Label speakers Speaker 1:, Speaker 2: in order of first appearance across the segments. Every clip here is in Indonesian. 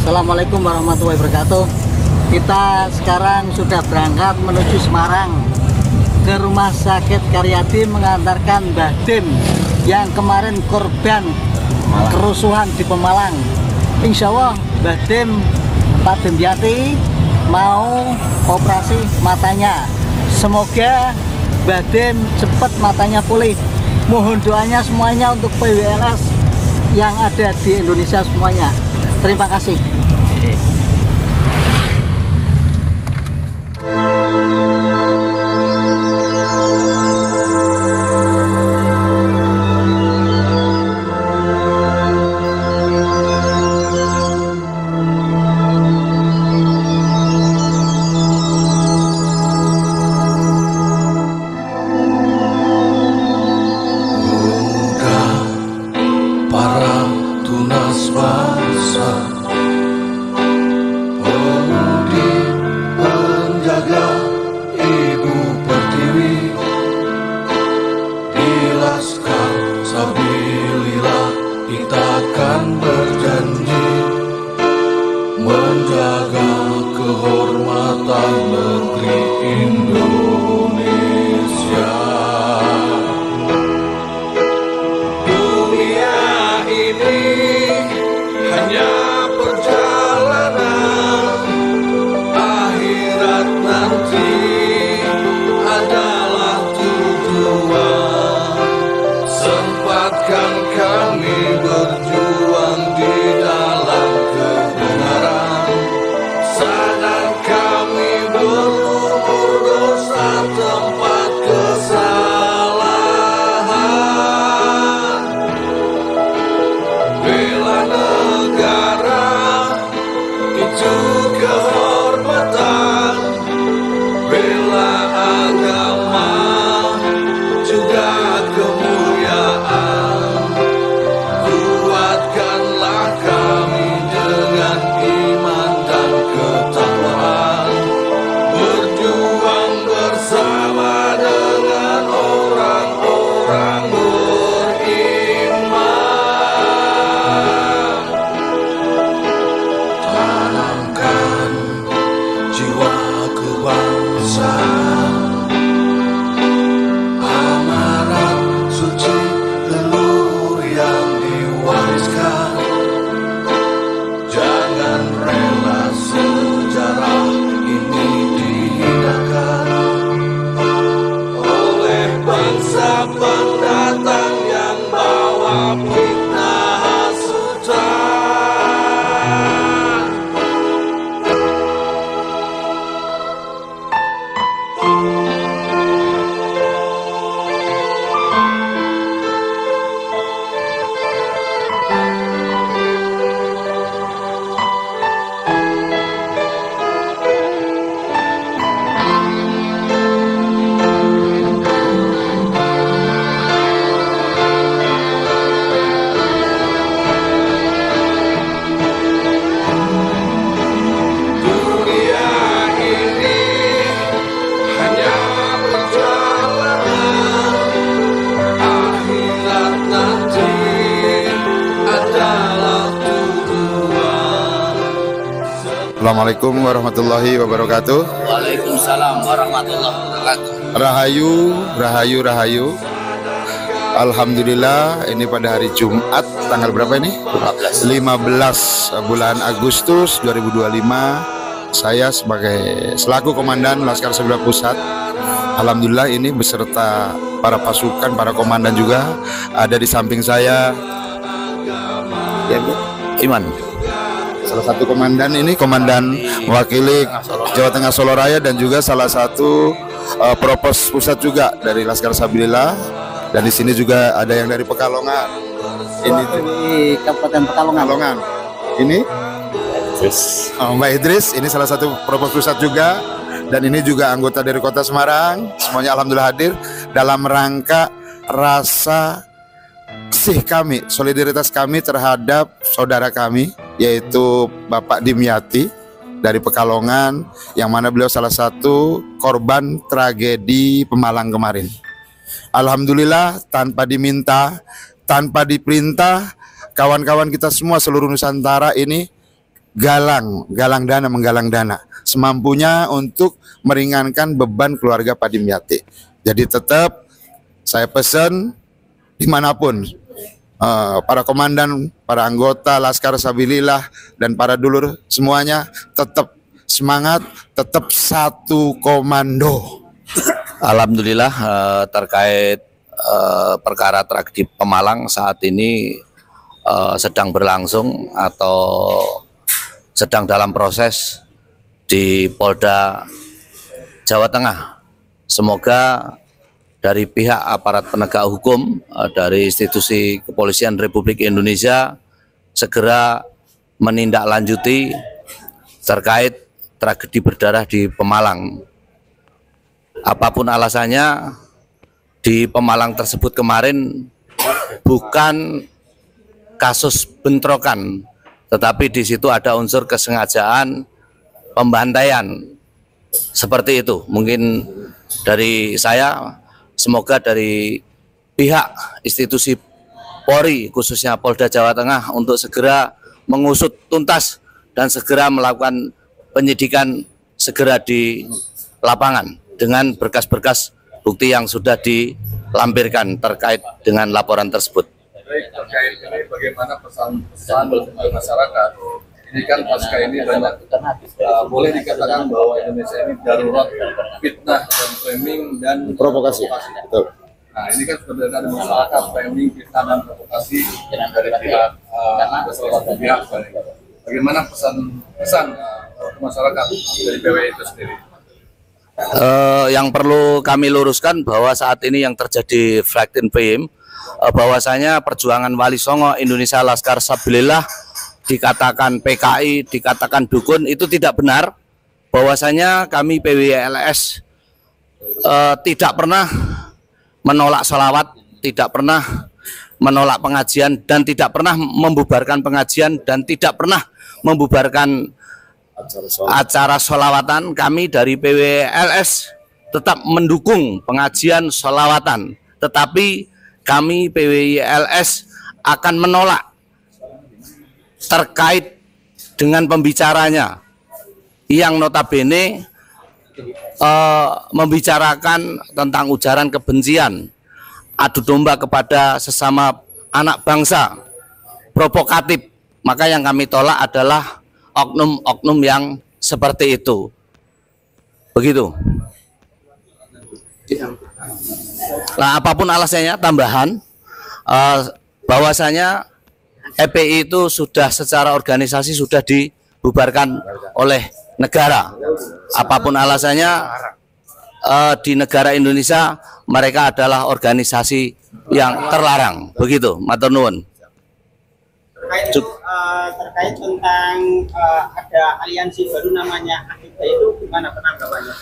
Speaker 1: Assalamualaikum warahmatullahi wabarakatuh. Kita sekarang sudah berangkat menuju Semarang ke Rumah Sakit Karyadi mengantarkan Mbah Dim yang kemarin korban kerusuhan di Pemalang. Insya Allah Mbah Dim, Pak Dimyati mau operasi matanya. Semoga Mbah Dim cepat matanya pulih. Mohon doanya semuanya untuk PWLS yang ada di Indonesia semuanya. Terima kasih.
Speaker 2: Kita akan berjanji menjaga kehormatan negeri Indonesia. Dunia ini hanya perjalanan, akhirat nanti adalah tujuan. Sempatkan kami berjuang di dalam kebenaran, sadar kami berumur dosa tempat kesalahan. Bela negara itu kehormatan, bela agama juga kemuliaan. Kuatkanlah kami dengan iman dan ketakwaan, berjuang bersama dengan orang-orang beriman. Tanamkan jiwa kebangsaan, amanat suci leluhur yang diwariskan. Jangan rela sejarah ini dihinakan oleh bangsa pendatang yang bawa fitnah hasutan. Dunia ini hanya perjalanan, akhirat nanti adalah tujuan.
Speaker 3: Assalamualaikum warahmatullahi wabarakatuh.
Speaker 1: Waalaikumsalam warahmatullahi wabarakatuh.
Speaker 3: Rahayu, rahayu, rahayu. Alhamdulillah, ini pada hari Jumat tanggal berapa ini? 15 bulan Agustus 2025. Saya selaku Komandan Laskar Sembilan Pusat, alhamdulillah ini beserta para pasukan, para komandan juga ada di samping saya. Ya, Bu. Iman. Salah satu komandan ini, komandan mewakili Jawa Tengah Solo Raya, dan juga salah satu Propos Pusat juga dari Laskar Sabilillah. Dan di sini juga ada yang dari Pekalongan. Ini
Speaker 1: Di Kabupaten Pekalongan.
Speaker 3: Ini Mbak Idris, ini salah satu Propos Pusat juga. Dan ini juga anggota dari Kota Semarang. Semuanya alhamdulillah hadir dalam rangka rasa kasih kami, solidaritas kami terhadap saudara kami, yaitu Bapak Dimyati dari Pekalongan, yang mana beliau salah satu korban tragedi Pemalang kemarin. Alhamdulillah, tanpa diminta, tanpa diperintah, kawan-kawan kita semua seluruh Nusantara ini menggalang dana semampunya untuk meringankan beban keluarga Pak Dimyati. Jadi tetap saya pesan dimanapun para komandan, para anggota Laskar Sabilillah dan para dulur semuanya tetap semangat, tetap satu komando.
Speaker 4: Alhamdulillah terkait perkara tragedi Pemalang saat ini sedang berlangsung atau sedang dalam proses di Polda Jawa Tengah. Semoga dari pihak aparat penegak hukum dari institusi Kepolisian Republik Indonesia segera menindaklanjuti terkait tragedi berdarah di Pemalang. Apapun alasannya, di Pemalang tersebut kemarin bukan kasus bentrokan, tetapi di situ ada unsur kesengajaan pembantaian. Seperti itu. Mungkin dari saya, semoga dari pihak institusi Polri, khususnya Polda Jawa Tengah, untuk segera mengusut tuntas dan segera melakukan penyidikan segera di lapangan dengan berkas-berkas bukti yang sudah dilampirkan terkait dengan laporan tersebut.
Speaker 5: Terkait ini bagaimana pesan-pesan untuk masyarakat? Ini kan pasca ini banyak boleh dikatakan bahwa Indonesia ini darurat fitnah dan framing dan
Speaker 3: Provokasi. Betul.
Speaker 5: Nah ini kan sudah ada masyarakat framing, fitnah dan provokasi dari pihak salah satu pihak. Bagaimana pesan masyarakat dari PWI itu sendiri?
Speaker 4: Yang perlu kami luruskan bahwa saat ini yang terjadi Fraktin PIM, bahwasanya perjuangan Wali Songo Indonesia Laskar Sabilillah dikatakan PKI, dikatakan dukun, itu tidak benar. Bahwasanya kami PWLS tidak pernah menolak sholawat, tidak pernah menolak pengajian, dan tidak pernah membubarkan pengajian, dan tidak pernah membubarkan acara sholawatan. Kami dari PWLS tetap mendukung pengajian sholawatan, tetapi kami PWLS akan menolak terkait dengan pembicaranya yang notabene membicarakan tentang ujaran kebencian, adu domba kepada sesama anak bangsa, provokatif. Maka yang kami tolak adalah oknum-oknum yang seperti itu. Begitu. Nah, apapun alasannya, tambahan bahwasanya EPI itu sudah secara organisasi sudah dibubarkan oleh negara. Apapun alasannya, di negara Indonesia mereka adalah organisasi yang terlarang. Begitu, matur nuwun.
Speaker 6: Terkait tentang ada aliansi baru namanya Akidah, itu gimana penanggapannya?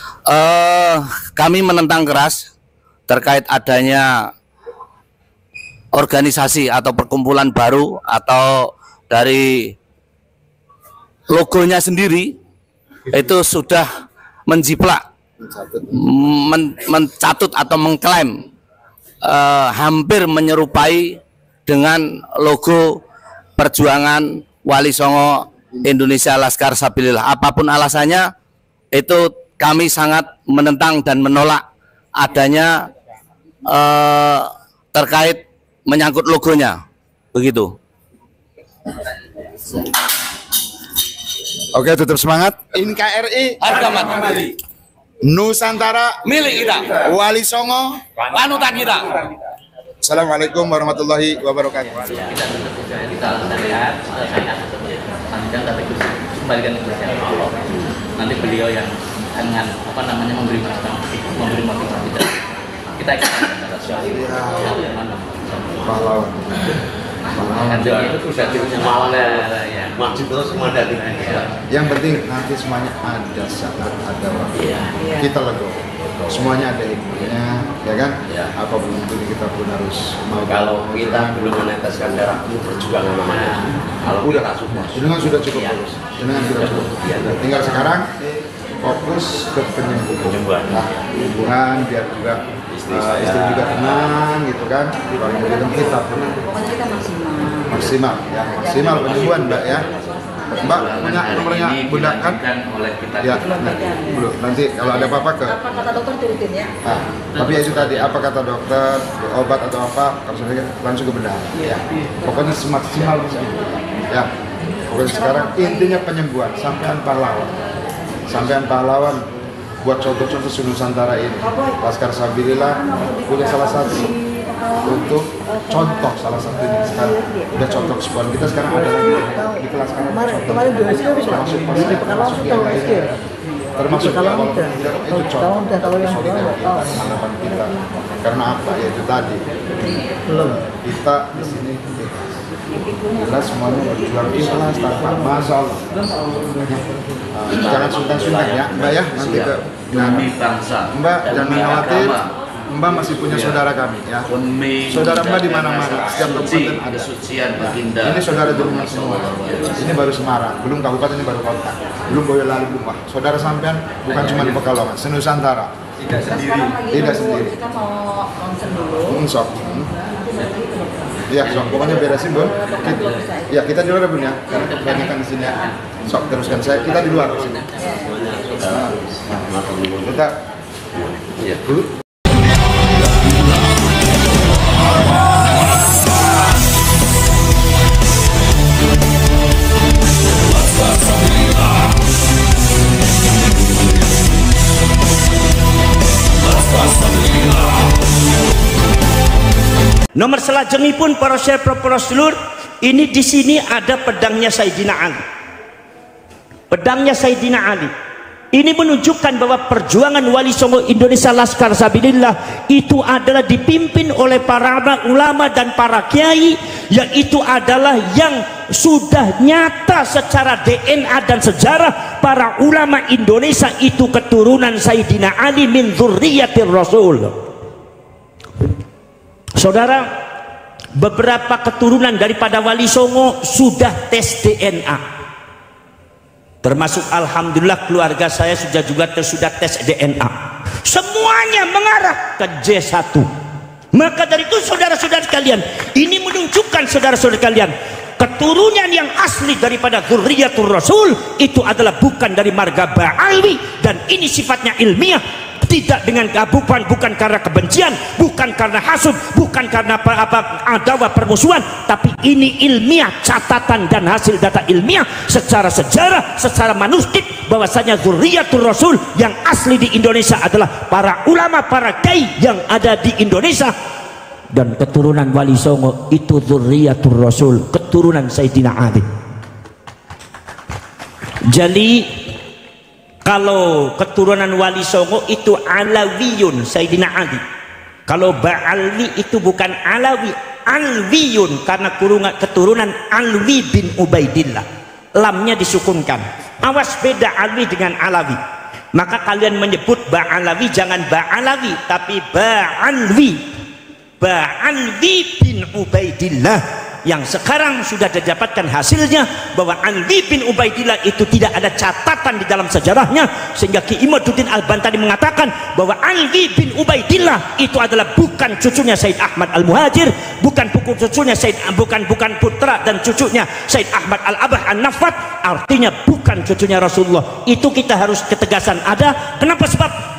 Speaker 4: Kami menentang keras terkait adanya organisasi atau perkumpulan baru atau dari logonya sendiri itu sudah menjiplak, mencatut atau mengklaim hampir menyerupai dengan logo perjuangan Wali Songo Indonesia Laskar Sabilillah. Apapun alasannya, itu kami sangat menentang dan menolak adanya terkait menyangkut logonya. Begitu.
Speaker 3: Oke, tetap semangat. NKRI
Speaker 4: Harga mati
Speaker 3: Nusantara
Speaker 4: milik kita,
Speaker 3: Wali Songo
Speaker 4: panutan kita.
Speaker 3: Assalamualaikum warahmatullahi wabarakatuh.
Speaker 7: Kita lihat panjang tapi kembalikan kepada Allah. Nanti beliau yang dengan memberi motivasi kita
Speaker 3: Pahlawan.
Speaker 7: itu sudah ya.
Speaker 2: Masih terus menghadapi.
Speaker 3: Yang penting nanti semuanya ada saat ada waktu. Kita legowo. Semuanya ada ilmunya, ya kan? Apapun itu kita pun harus mau.
Speaker 2: Kalau kita belum meneteskan darah pun perjuangan namanya. Kalau kita
Speaker 3: Sudah cukup bagus. Dengan sudah cukup. Tinggal sekarang fokus ke penyembuhan. Penyembuhan biar juga istri juga tenang gitu kan. Kemudian kita pun
Speaker 8: Pokoknya kita maksimal.
Speaker 3: maksimal penyembuhan Mbak ya. Mbak punya nomornya Bunda kan?
Speaker 7: Oleh kita
Speaker 3: Ya, dulu. Nanti kalau ada apa-apa ke.
Speaker 8: Apa kata dokter turutin ya?
Speaker 3: Nah, tapi itu tadi apa kata dokter, obat atau apa, kalau saya langsung ke benda. Ya. Pokoknya semaksimal mungkin. Ya. Pokoknya sekarang intinya penyembuhan, sampean pahlawan. Sampean pahlawan buat contoh-contoh Nusantara ini. Laskar Sabilillah punya salah satu untuk contoh salah satunya sekarang udah contoh sebuah kita sekarang ada lagi di kelas sekarang
Speaker 1: Kemarin di SK bisa
Speaker 3: termasuk
Speaker 1: di Pekalongan itu SK.
Speaker 3: termasuk
Speaker 1: Kalau
Speaker 3: kalau
Speaker 1: udah,
Speaker 3: itu
Speaker 1: kalau udah, kalau yang
Speaker 3: solidaritas
Speaker 1: tahu.
Speaker 3: harapan kita karena apa ya itu tadi
Speaker 1: Belum.
Speaker 3: kita di sini bebas jelas semuanya berjuang ikhlas tanpa masalah. Jangan sungkan-sungkan ya Mbak ya nanti ke
Speaker 7: demi bangsa
Speaker 3: Mbak
Speaker 7: dan
Speaker 3: jangan
Speaker 7: demi
Speaker 3: khawatir
Speaker 7: agama.
Speaker 3: Mbak masih punya saudara kami ya. Saudara Mbak di mana-mana, setiap kabupaten ada. Ini saudara jaringan semua. Ini baru Semarang, belum kabupaten, ini baru kota. Belum Boyolali, belum Pak. Saudara sampean bukan cuma di Pekalongan, se-Nusantara. Tidak sendiri. Tidak sendiri.
Speaker 8: Kita mau konsen dulu.
Speaker 3: Sok. Iya, sok. Pokoknya beresin, Bun. Ya, kita di luar, Bun ya. Banyakan di sini ya. Sok, teruskan saya. Kita di luar sini. Kita. Iya, dulu.
Speaker 9: Nomor selajengipun para syekh para sedulur, ini di sini ada pedangnya Sayyidina Ali. Pedangnya Sayyidina Ali. Ini menunjukkan bahwa perjuangan Wali Songo Indonesia Laskar Sabilillah itu adalah dipimpin oleh para ulama dan para kiai, yang itu adalah yang sudah nyata secara DNA dan sejarah para ulama Indonesia itu keturunan Sayyidina Ali min dzurriyyatir Rasul. Saudara, beberapa keturunan daripada Wali Songo sudah tes DNA. Termasuk alhamdulillah keluarga saya sudah tes DNA. Semuanya mengarah ke J1. Maka dari itu saudara-saudara sekalian, ini menunjukkan saudara-saudara sekalian, keturunan yang asli daripada dzurriyyatur Rasul itu adalah bukan dari marga Ba'alwi, dan ini sifatnya ilmiah. Tidak dengan bukan karena kebencian, bukan karena hasud, bukan karena adawa permusuhan, tapi ini ilmiah, catatan dan hasil data ilmiah secara sejarah, secara manuskrip, bahwasanya dzurriyyatur Rasul yang asli di Indonesia adalah para ulama, para kiai yang ada di Indonesia, dan keturunan Wali Songo itu dzurriyyatur Rasul, keturunan Sayyidina Ali. Jadi kalau keturunan Wali Songo itu Alawiyun Sayyidina Ali. Kalau Ba'alwi itu bukan Alawi, Alwiyun, karena keturunan Alwi bin Ubaidillah. Lamnya disukunkan. Awas beda Alwi dengan Alawi. Maka kalian menyebut Ba'alawi jangan Ba'alawi, tapi Ba'alwi. Ba'alwi bin Ubaidillah, yang sekarang sudah didapatkan hasilnya bahwa Alwi bin Ubaidillah itu tidak ada catatan di dalam sejarahnya, sehingga Ki Imaduddin Al-Bantani mengatakan bahwa Alwi bin Ubaidillah itu adalah bukan cucunya Said Ahmad Al-Muhajir, bukan cucunya bukan putra dan cucunya Said Ahmad Al-Abah An-Nafat, artinya bukan cucunya Rasulullah. Itu kita harus ketegasan ada. Kenapa?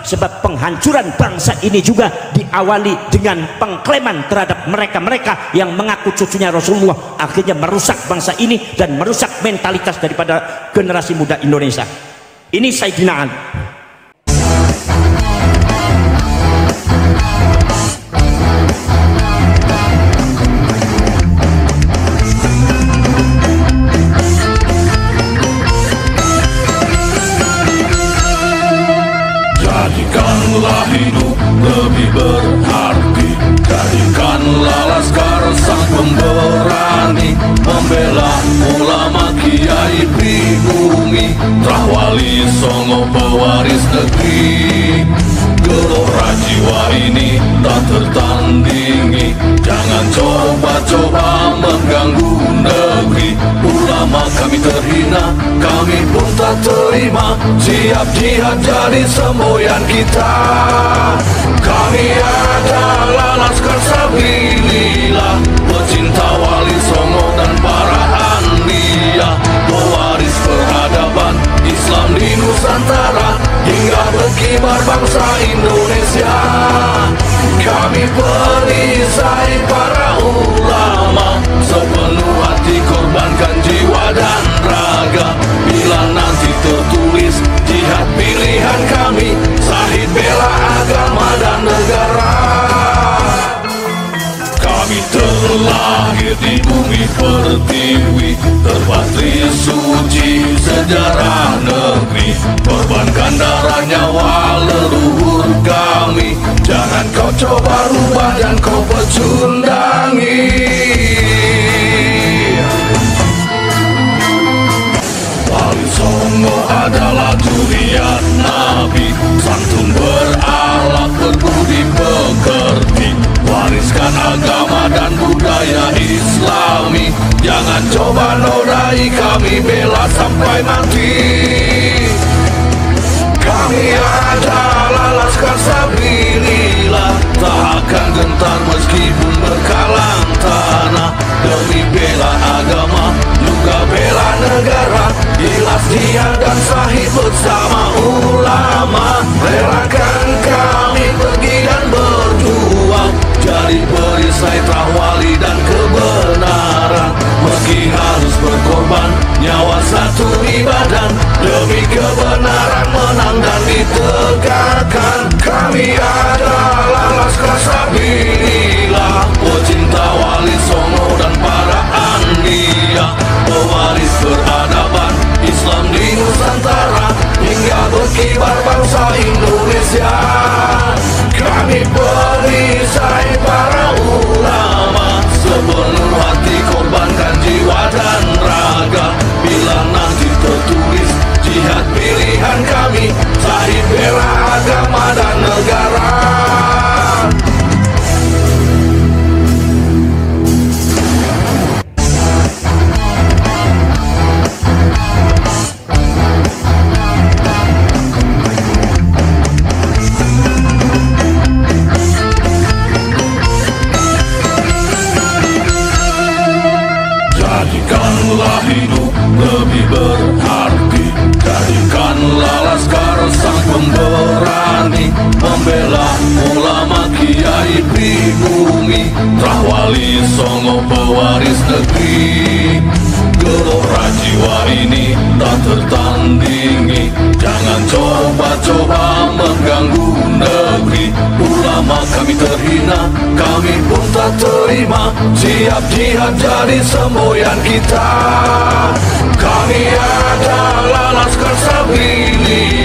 Speaker 9: Sebab penghancuran bangsa ini juga diawali dengan pengklaim terhadap mereka-mereka yang mengaku cucunya Rasulullah, akhirnya merusak bangsa ini dan merusak mentalitas daripada generasi muda Indonesia. Ini Sayyidina Ali.
Speaker 10: Jadikanlah hidup lebih berarti, jadikanlah Laskar sang pemberani, membela ulama kiai pribumi, Trah Wali Songo pewaris negeri. Gelora jiwa ini tak tertandingi, jangan coba-coba mengganggu negeri. Ulama kami terhina, kami pun tak terima, siap jihad jadi semboyan kita. Kami adalah Laskar Sabilillah, pecinta Wali Songo dan para anbiya, pewaris Pertiwi, terpatri suci sejarah negeri, korbankan darah nyawa leluhur kami. Jangan kau coba rubah dan kau pecundangi. Wali Songo adalah juriat Nabi, santun berakhlak berbudi pekerti, wariskan agama dan budaya Islami. Jangan coba nodai kami, bela sampai mati. Kami adalah Laskar Sabilillah, tak akan gentar meskipun berkalang tanah. Demi bela agama, juga bela negara, ikhlas jihad dan sahih bersama ulama. Relakan kami pergi dan berjuang, jadi perisai tahwali dan kebenaran. Meski harus berkorban nyawa satu ibadah, demi kebenaran menang dan ditegakkan. Kami adalah Laskar Sabilillah, pecinta Wali Songo dan para anbiya, pewaris peradaban Islam di Nusantara, hingga berkibar bangsa Indonesia. Kami perisai para ulama, sepenuh hati korbankan jiwa dan raga. Bila nanti tertulis jihad pilihan kami, sahih bela agama dan negara. Jadikanlah hidup lebih berarti, jadikanlah Laskar sang pemberani, membela ulama kiai pribumi, Wali Songo pewaris negeri. Gelora jiwa ini tak tertandingi, jangan coba-coba mengganggu negeri. Ulama kami terhina, kami pun tak terima, siap jihad jadi semboyan kita. Kami adalah Laskar Sabilillah,